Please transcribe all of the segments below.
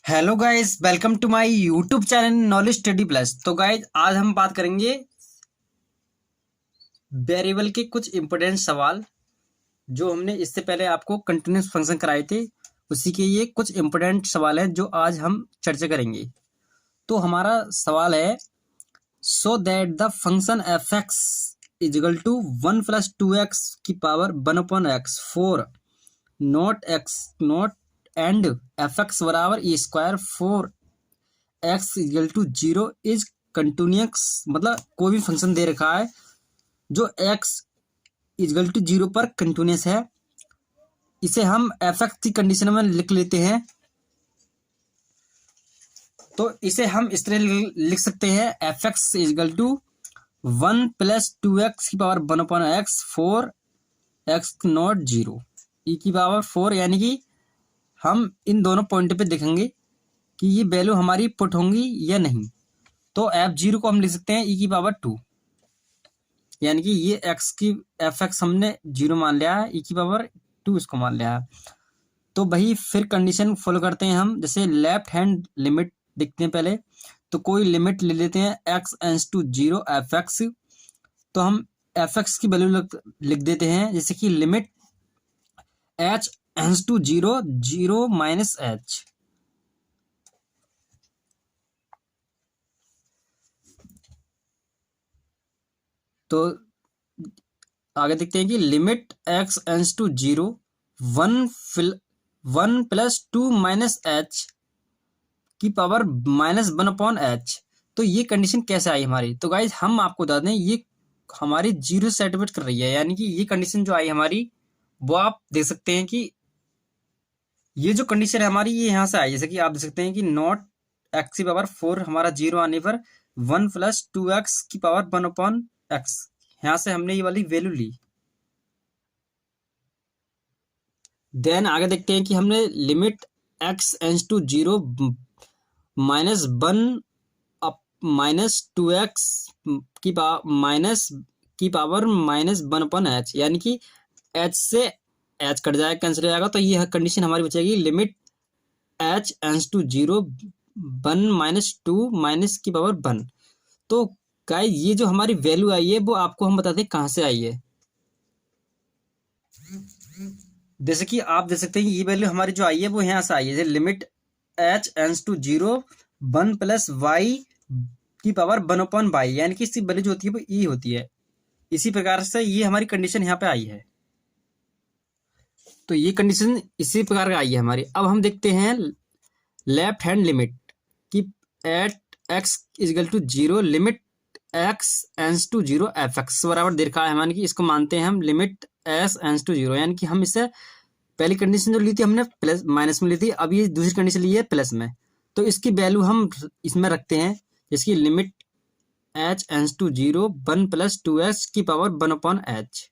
Hello guys, welcome to my YouTube channel knowledge study plus. तो guys, आज हम बात करेंगे वेरिएबल के कुछ इंपॉर्टेंट सवाल जो हमने इससे पहले आपको कंटिन्यूस फंक्शन कराए थे। उसी के ये कुछ इंपॉर्टेंट सवाल हैं जो आज हम चर्चा करेंगे। तो हमारा सवाल है, so that the function f x is equal to 1 + 2x की power 1/x 4 not x not and f x बराबर e square 4x equal to 0 is continuous. मतलब कोई भी फंक्शन दे रखा है जो x इक्वल टू 0 पर कंटिन्यूअस है, इसे हम एफ एक्स की कंडीशन में लिख लेते हैं। तो इसे हम इस तरह लिख सकते हैं, f x equal to 1 + 2x की पावर 1/x 4x नॉट 0 ई की पावर 4। यानी कि हम इन दोनों पॉइंट पे देखेंगे कि ये वैल्यू हमारी पुट होंगी या नहीं। तो f0 को हम लिख सकते हैं ई की पावर 2, यानी कि ये x की एफ एक्स हमने 0 मान लिया है, ई की पावर 2 इसको मान लिया है। तो वही फिर कंडीशन फॉलो करते हैं हम। जैसे लेफ्ट हैंड लिमिट देखते हैं पहले, तो कोई लिमिट ले लेते हैं x tends to 0 f x. तो हम एफ एक्स की वैल्यू लिख देते हैं, जैसे कि limit h tends to 0 0 minus h। तो आगे देखते हैं कि limit x tends to 0 1 + 2 minus h की पावर -1/h। तो ये कंडीशन कैसे आई हमारी? तो गाइज हम आपको बता दें, ये हमारी 0 सेटिस्फाइड कर रही है। यानी कि ये कंडीशन जो आई हमारी, वो आप देख सकते हैं कि ये जो कंडीशन है हमारी, ये यहाँ से आई। जैसे कि आप देख सकते हैं कि नॉट x की पावर 4 हमारा 0 आने पर 1 + 2x की पावर 1/x, यहाँ से हमने ये वाली वैल्यू ली। देन आगे देखते हैं कि हमने limit x tends to 0 -1 -2x की पावर -1/h, यानी कि h से h कट जाएगा, कैंसिल हो जाएगा। तो ये कंडीशन हमारी बचेगी, limit h tends to 0 1 - 2 minus की पावर 1। तो गाइस, ये जो हमारी वैल्यू आई है वो आपको हम बताते हैं कहाँ से आई है। जैसे कि आप देख सकते हैं कि ये वैल्यू हमारी जो आई है वो यहाँ से आई है। Limit h tends to 0 1 + y की पावर 1/y, यानी कि इसकी वैल्यू जो होती है वो e होती है। इसी प्रकार से ये हमारी कंडीशन यहाँ पे आई है। तो ये कंडीशन इसी प्रकार का आई है हमारी। अब हम देखते हैं लेफ्ट हैंड लिमिट कि at x equal to 0 limit x tends to 0 f x बराबर दे रखा है, यानी कि इसको मानते हैं हम लिमिट s टेंड्स टू 0। यानी कि हम इससे पहली कंडीशन जो ली थी हमने प्लस माइनस में ली थी, अब ये दूसरी कंडीशन ली है प्लस में। तो इसकी वैल्यू हम इसमें रखते हैं, जिसकी limit h tends to 0 1 + 2x की पावर 1/h।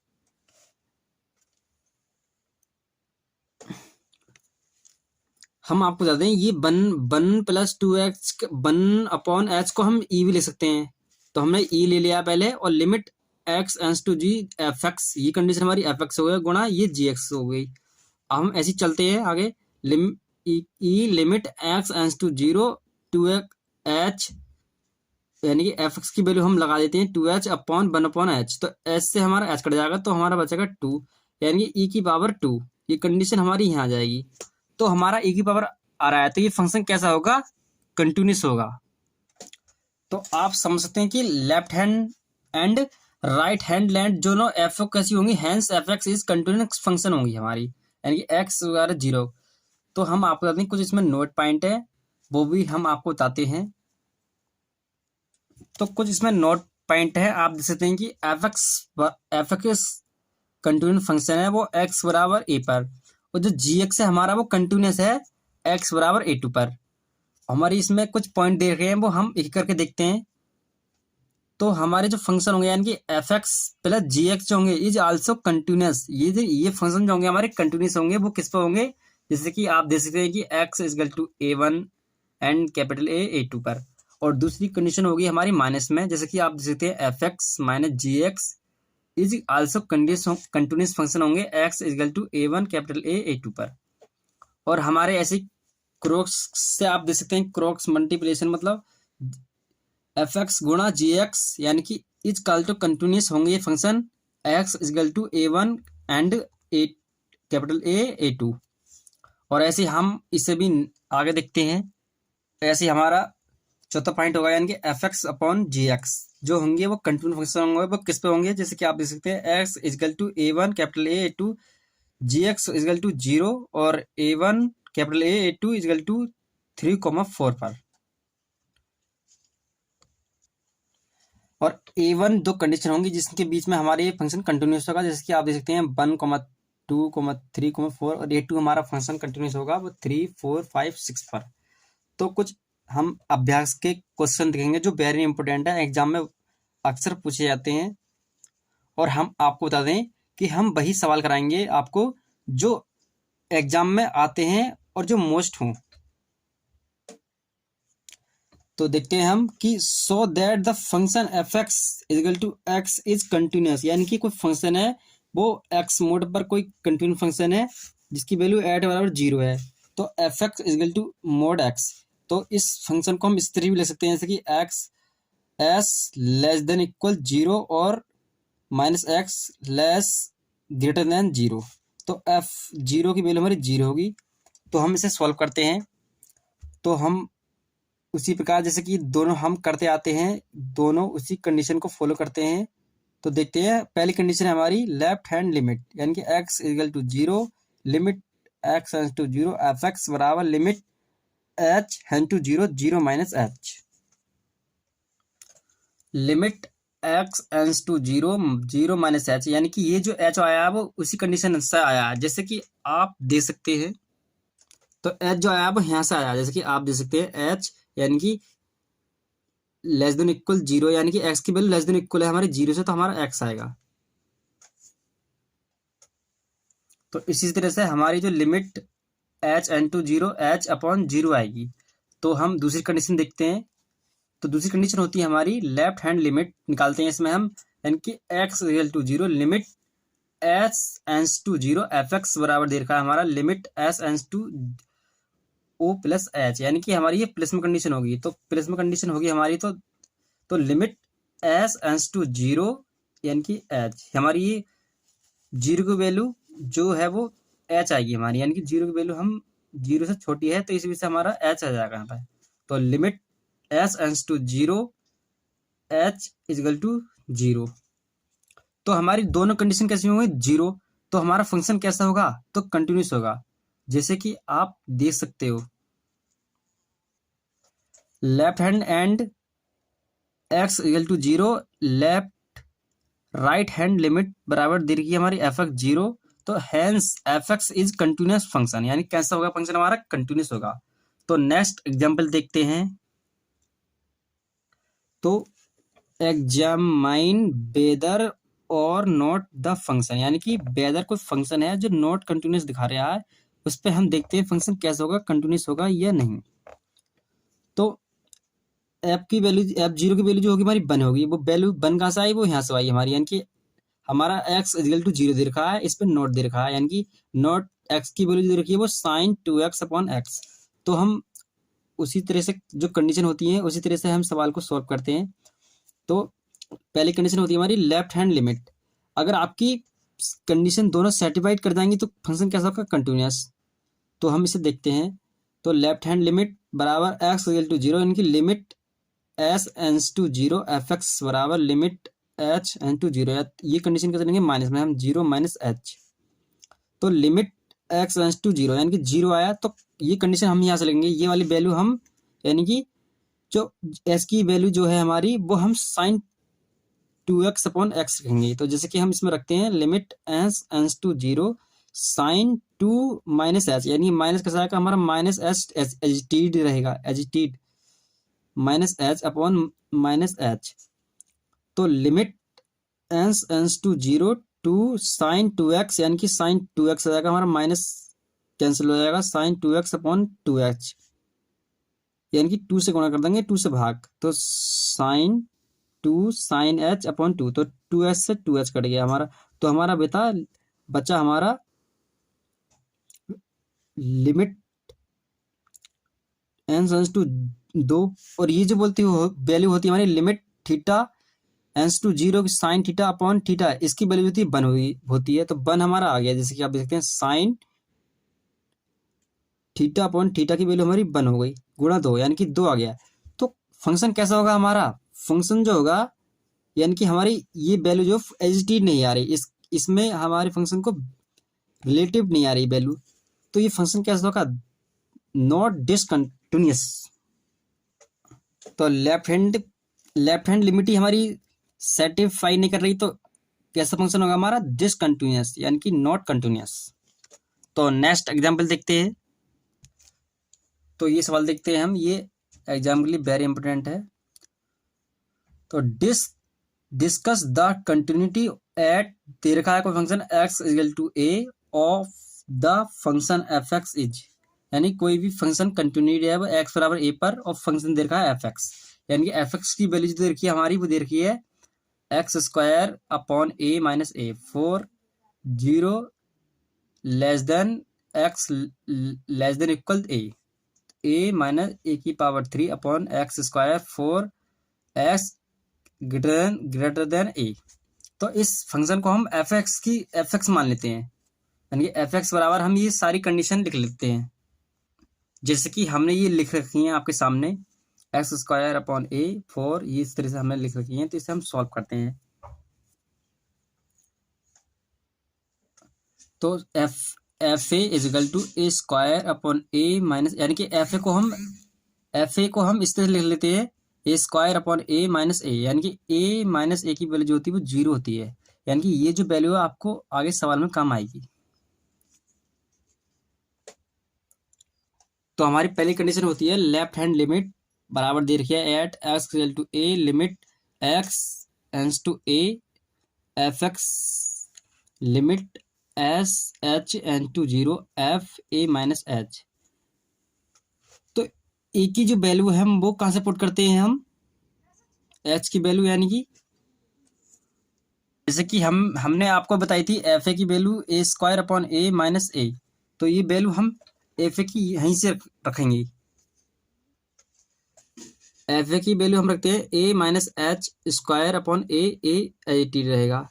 हम आपको बता दें, ये 1 + 2x 1/h को हम e भी ले सकते हैं। तो हमने e ले लिया पहले, और limit x tends to g f x, ये कंडीशन हमारी एफ एक्स हो गया गुणा ये जी एक्स हो गई। अब हम ऐसे चलते हैं आगे, limit x tends to 0 2h, यानी कि एफ एक्स की वैल्यू हम लगा देते हैं 2h अपॉन 1/h। तो h से हमारा h कट जाएगा, तो हमारा बचेगा 2, यानी कि e की पावर 2। ये कंडीशन हमारी यहाँ आ जाएगी। तो हमारा e की पावर आ रहा है, तो ये फंक्शन कैसा होगा? कंटिन्यूस होगा। तो आप समझ सकते हैं कि left hand and right hand लैंड दोनों एफ कैसी होंगी, hence f x is continuous function होंगी हमारी, यानी कि एक्स वगैरह 0। तो हम आपको बताते हैं कुछ इसमें नोट पॉइंट है, वो भी हम आपको बताते हैं। तो कुछ इसमें नोट पॉइंट है, आप देख सकते हैं कि एफ एक्स कंटिन्यूस फंक्शन है वो एक्स बराबर ए पर, और जो जी एक्स है हमारा वो कंटिन्यूस है एक्स बराबर a2 पर। हमारी इसमें कुछ पॉइंट दे रहे हैं, वो हम एक करके देखते हैं। तो हमारे जो फंक्शन होंगे, यानी कि एफ एक्स प्लस जी एक्स जो होंगे इज आल्सो कंटिन्यूस, ये फंक्शन जो होंगे हमारे कंटिन्यूस होंगे। वो किस पर होंगे? जैसे कि आप देख सकते हैं कि x equal to a1 and capital A a2 पर। और दूसरी कंडीशन होगी हमारी माइनस में, जैसे कि आप देख सकते हैं f x minus g x is also continuous function होंगे x equal to a1 capital A a2 पर। और हमारे ऐसे क्रॉस से आप देख सकते हैं, क्रॉस मल्टीप्लिकेशन मतलब एफ एक्स गुणा जी एक्स, यानी कि इज कल टू कंटिन्यूस होंगे ये function x is equal to A one and A capital A two. और ऐसे हम इसे भी आगे देखते हैं। ऐसे हमारा चौथा पॉइंट होगा, यानी कि एफ एक्स अपॉन जी एक्स जो होंगे वो कंटिन्यूस फंक्शन होंगे। वो किस पे होंगे, जैसे कि आप देख सकते हैं x is equal to A one capital A two, g x is equal to zero, और a one capital A two is equal to 3,4 पर। और ए वन दो कंडीशन होंगी जिसके बीच में हमारे ये फंक्शन कंटिन्यूस होगा, जैसे कि आप देख सकते हैं 1,2,3,4, और ए टू हमारा फंक्शन कंटिन्यूस होगा वो 3, 4, 5, 6 पर। तो कुछ हम अभ्यास के क्वेश्चन देखेंगे जो वेरी इंपॉर्टेंट है, एग्जाम में अक्सर पूछे जाते हैं। और हम आपको बता दें कि हम वही सवाल कराएंगे आपको जो एग्जाम में आते हैं और जो मोस्ट हों। तो देखते हैं हम कि so that the function f x equal to x is continuous, यानी कि कोई फंक्शन है वो एक्स मोड पर कोई कंटिन्यूस फंक्शन है जिसकी वैल्यू एट बराबर जीरो है, तो f x equal to mod x. तो इस फंक्शन को हम इस तरह भी ले सकते हैं जैसे कि x is less than equal zero और minus x less greater than zero. तो एफ जीरो की वैल्यू हमारी जीरो होगी। तो हम इसे सॉल्व करते हैं। तो हम उसी प्रकार जैसे कि दोनों हम करते आते हैं, दोनों उसी कंडीशन को फॉलो करते हैं। तो देखते हैं, पहली कंडीशन है हमारी लेफ्ट हैंड लिमिट, यानी कि x equal to zero, limit x tends to zero f x बराबर limit h hand to zero, zero minus h. Limit x tends to zero, zero minus h, यानी कि ये जो H आया है वो उसी कंडीशन से आया है, जैसे कि आप दे सकते हैं। तो एच जो आया वो यहाँ से आया, जैसे कि आप दे सकते हैं एच यानी कि लेस देन इक्वल जीरो, यानी कि एक्स की वैल्यू लेस देन इक्वल है हमारे जीरो से, तो हमारा एक्स आएगा। तो इसी तरह से हमारी जो limit h N to zero h upon zero आएगी। तो हम दूसरी कंडीशन देखते हैं। तो दूसरी कंडीशन होती है हमारी लेफ्ट हैंड लिमिट निकालते हैं इसमें हम, यानी कि x equal to zero, limit S tends to zero f x बराबर दे रखा है हमारा limit S tends to o plus h, यानी कि हमारी ये प्लस में कंडीशन होगी। तो प्लस में कंडीशन होगी हमारी, तो limit S tends to zero यानी कि एच, हमारी ये जीरो की वैल्यू जो है वो एच आएगी हमारी, यानी कि जीरो की वैल्यू हम जीरो से छोटी है तो इस वजह से हमारा एच आ जाएगा यहाँ पर। तो limit S tends to zero h is equal to zero. तो हमारी दोनों कंडीशन कैसी होंगी, जीरो। तो हमारा फंक्शन कैसा होगा, तो कंटिन्यूस होगा, जैसे कि आप देख सकते हो left hand and x equal to zero, left right hand limit बराबर दे रही है हमारी एफ एक्स जीरो। तो hence f x is continuous function, यानी कैसा होगा फंक्शन हमारा, कंटिन्यूस होगा। तो नेक्स्ट एग्जांपल देखते हैं। तो एग्जामाइन वेदर और नॉट द फंक्शन, यानी कि वेदर कोई फंक्शन है जो नॉट कंटिन्यूस दिखा रहा है, उस पर हम देखते हैं फंक्शन कैसा होगा, कंटिन्यूस होगा या नहीं। तो एफ की वैल्यू, एफ जीरो की वैल्यू जो होगी हमारी वन होगी, वो वैल्यू वन कहाँ से आई, वो यहाँ से आई हमारी, यानी कि हमारा एक्स इक्वल टू जीरो दे रखा है, इस पर नॉट दे रखा है, यानी कि नॉट एक्स की वैल्यू दे रखी है वो sign two x upon x. तो हम उसी तरह से जो कंडीशन होती है उसी तरह से हम सवाल को सॉल्व करते हैं। तो पहली कंडीशन होती है हमारी लेफ्ट हैंड लिमिट, अगर आपकी कंडीशन दोनों सेटिस्फाइड कर जाएंगी तो फंक्शन कैसा होगा, कंटिन्यूस। तो हम इसे देखते हैं। तो लेफ्ट हैंड लिमिट बराबर एक्स इक्वल टू जीरो, यानी कि limit S tends to zero f x बराबर limit h N to zero, ये कंडीशन कैसे लेंगे, माइनस में हम जीरो माइनस एच। तो limit x tends to zero यानी कि जीरो आया, तो ये कंडीशन हम यहाँ से लेंगे, ये वाली वैल्यू हम, यानी कि जो एस की वैल्यू जो है हमारी वो हम sine two x upon x रखेंगे। तो जैसे कि हम इसमें रखते हैं limit S tends to zero sine two minus h, यानी माइनस कैसा आएगा हमारा, माइनस एच एजिटेड रहेगा, एजिटेड minus H upon minus h. तो limit x tends to zero to sine two x, यानी कि साइन टू एक्स आ जाएगा हमारा, माइनस कैंसिल हो जाएगा, sign two x upon two H, यानी कि टू से गुणा कर देंगे, टू से भाग, तो sine two sine h upon two, तो टू एच से टू एच कट गया हमारा। तो हमारा बचा हमारा लिमिट एन सेंस टू 2, और ये जो बोलती हो वैल्यू होती है हमारी लिमिट थीटा एंस टू 0 की साइन थीटा अपॉन थीटा, इसकी वैल्यू होती है 1 होती है। तो 1 हमारा आ गया, जैसे कि आप देख सकते हैं साइन थीटा अपॉन थीटा की वैल्यू हमारी 1 हो गई, गुणा 2 यानी कि 2 आ गया। तो फंक्शन कैसा होगा हमारा, फंक्शन जो होगा यानी कि हमारी ये वैल्यू जो एजिटिव नहीं आ रही, इसमें हमारे फंक्शन को रिलेटिव नहीं आ रही वैल्यू, तो ये फंक्शन कैसा होगा, नॉट डिसकंटिन्यूअस। तो लेफ्ट हैंड लिमिट ही हमारी सेटिस्फाई नहीं कर रही, तो कैसा फंक्शन होगा हमारा, डिसकंटिन्यूअस यानी कि नॉट कंटिन्यूअस। तो नेक्स्ट एग्जांपल देखते हैं। तो ये सवाल देखते हैं हम, ये एग्जाम के लिए वेरी इंपॉर्टेंट है। तो डिस्कस द कंटिन्यूटी एट, दे रखा है कोई function x equal to a of the function f x is, यानी कोई भी फंक्शन कंटिन्यूटी है वो x बराबर a पर, और फंक्शन दे रखा है एफ एक्स, यानी कि एफ एक्स की वैल्यू जो दे रखी है हमारी, वो दे रखी है x square upon a minus a for 0 less than x less than equal a minus a की power 3 upon x square for x greater than a। तो इस फंक्शन को हम एफ एक्स मान लेते हैं, यानी कि एफ एक्स बराबर हम ये सारी कंडीशन लिख लेते हैं, जैसे कि हमने ये लिख रखी है आपके सामने, x square upon a for, ये इस तरह से हमने लिख रखी है। तो इसे हम सॉल्व करते हैं। तो f A is equal to A square upon a minus, यानी कि एफ ए को हम इस तरह लिख लेते हैं, a square upon a minus a, यानी कि a माइनस a की वैल्यू जो होती है वो 0 होती है, यानी कि ये जो वैल्यू है आपको आगे सवाल में काम आएगी। तो हमारी पहली कंडीशन होती है लेफ्ट हैंड लिमिट बराबर दे रखी है at x equal to a limit x tends to a f x limit s h N to 0 f A minus h. तो ए की जो वैल्यू है हम वो कहाँ से पुट करते हैं, हम एच की वैल्यू, यानी कि जैसे कि हमने आपको बताई थी एफ ए की value A square upon a minus ए, तो ये वैल्यू हम एफ ए की यहीं से रखेंगे। एफ ए की वैल्यू हम रखते हैं a minus H square upon a t रहेगा।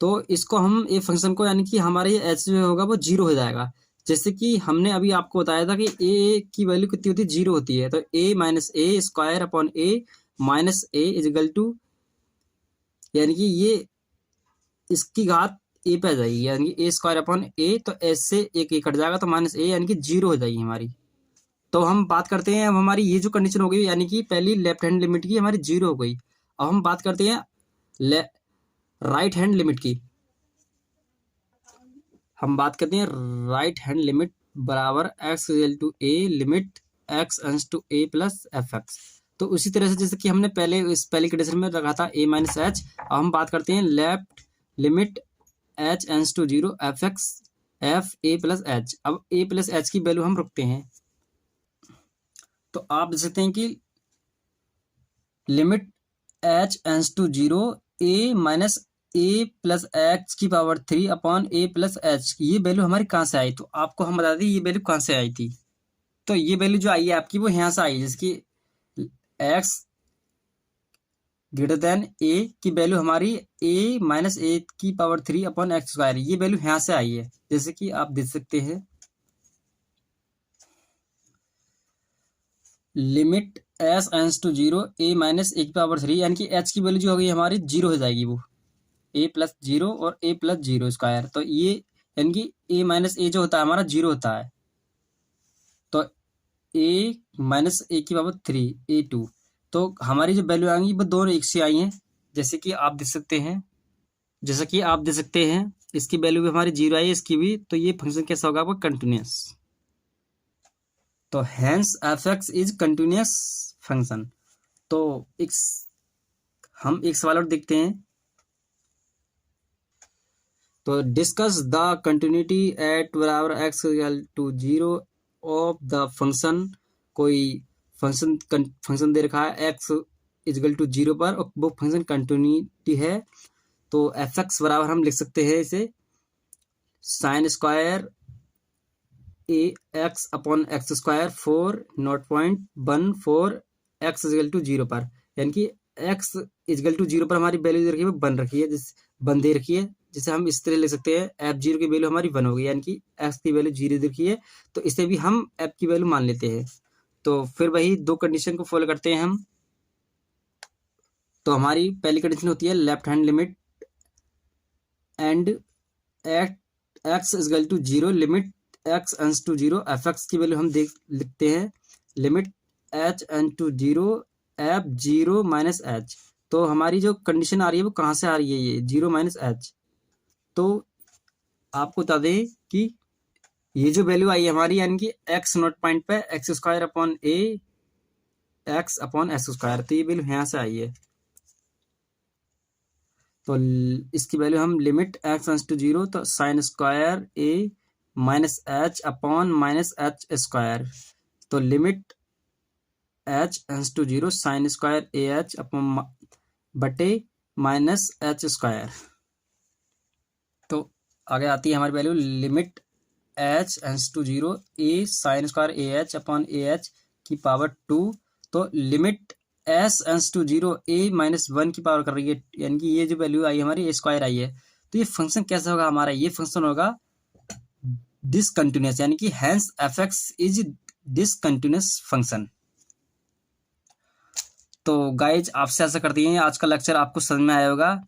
तो इसको हम ए फंक्शन को, यानी कि हमारा ये एच जो होगा वो 0 हो जाएगा, जैसे कि हमने अभी आपको बताया था कि ए की वैल्यू कितनी होती है, 0 होती है। तो a minus a square upon a minus a is equal to, यानी कि ये इसकी घात ए पे आ जाएगी, यानी कि ए स्क्वायर अपॉन ए, तो एस से एक कट जाएगा तो माइनस ए, यानी कि 0 हो जाएगी हमारी। तो हम बात करते हैं, अब हमारी ये जो कंडीशन हो गई, यानी कि पहली लेफ्ट हैंड लिमिट की हमारी 0 हो गई। अब हम बात करते हैं राइट हैंड लिमिट की। हम बात करते हैं राइट हैंड लिमिट बराबर x equal to a limit x tends to a plus f x. तो उसी तरह से जैसे कि हमने पहले इस पहली कंडीशन में रखा था ए माइनस एच, अब हम बात करते हैं left limit H tends to 0 f x f a plus h. अब ए प्लस एच की वैल्यू हम रखते हैं, तो आप देख सकते हैं कि limit H tends to 0 A minus a plus x की power 3 upon a plus h, ये वैल्यू हमारी कहाँ से आई, तो आपको हम बता दें ये वैल्यू कहाँ से आई थी। तो ये वैल्यू जो आई है आपकी वो यहाँ से आई, जिसकी एक्स ग्रेटर देन ए की वैल्यू हमारी ए माइनस ए की पावर 3 अपॉन एक्स स्क्वायर, ये वैल्यू यहाँ से आई है, जैसे कि आप देख सकते हैं limit S tends to 0 A minus a की पावर 3, यानी कि एच की वैल्यू जो होगी हमारी 0 हो जाएगी, वो ए प्लस 0 और ए प्लस 0 स्क्वायर। तो ये यानी कि ए माइनस ए जो होता है हमारा 0 होता है, तो ए माइनस ए की पावर 3 A2। तो हमारी जो वैल्यू आएंगी वो दोनों एक से आई हैं, जैसे कि आप देख सकते हैं, जैसे कि आप देख सकते हैं इसकी वैल्यू भी हमारी 0 आई है, इसकी भी। तो ये फंक्शन कैसा होगा, वो कंटिन्यूअस। तो hence f x is continuous function. तो हम एक सवाल और देखते हैं। तो डिस्कस द कंटिन्यूटी एट बराबर x equal to 0 of the function, कोई फंक्शन दे रखा है एक्स इक्वल टू 0 पर, और वो फंक्शन कंटिन्यूटी है। तो एफ एक्स बराबर हम लिख सकते हैं इसे sine square A x upon x square for 0.14 x equal to 0 पर, यानी कि एक्स इजल टू 0 पर हमारी वैल्यू दे रखी है, वो बन रखी है, जिस बन दे रखी है, जिसे हम इस तरह लिख सकते हैं एफ जीरो की वैल्यू हमारी 1 होगी, यानी कि एक्स की वैल्यू 0 दे रखी है, तो इसे भी हम एफ की वैल्यू मान लेते हैं। तो फिर वही दो कंडीशन को फॉलो करते हैं हम। तो हमारी पहली कंडीशन होती है left hand limit and at x equal to 0 limit x tends to 0 f x की वैल्यू हम लिखते हैं limit h N to 0 f 0 minus h. तो हमारी जो कंडीशन आ रही है वो कहाँ से आ रही है, ये 0 माइनस एच। तो आपको बता दें कि ये जो वैल्यू आई है हमारी, यानी कि एक्स नॉट पॉइंट पे एक्स स्क्वायर अपॉन ए एक्स अपॉन एक्स स्क्वायर, तो ये वैल्यू यहाँ से आई है। तो इसकी वैल्यू हम लिमिट एक्स एंस टू 0, तो sine square A minus H upon minus H square, तो limit H tends to 0 sine square A H upon बटे माइनस एच स्क्वायर। तो आगे आती है हमारी value limit H tends to 0 A sine square A H upon A H की power 2, तो limit S tends to 0 A minus 1 की power कर रही है, यानी कि ये जो वैल्यू आई हमारी ए स्क्वायर आई है। तो ये फंक्शन कैसा होगा हमारा, ये फंक्शन होगा डिसकंटिन्यूअस, यानी कि hence f x is discontinuous function. तो गाइज आपसे आशा करती हैं आज का लेक्चर आपको समझ में आया होगा।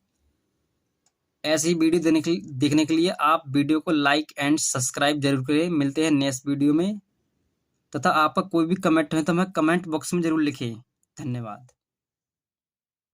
ऐसी ही वीडियो देखने के लिए आप वीडियो को लाइक एंड सब्सक्राइब जरूर करें। मिलते हैं नेक्स्ट वीडियो में, तथा आपका कोई भी कमेंट है तो हमें कमेंट बॉक्स में जरूर लिखें। धन्यवाद।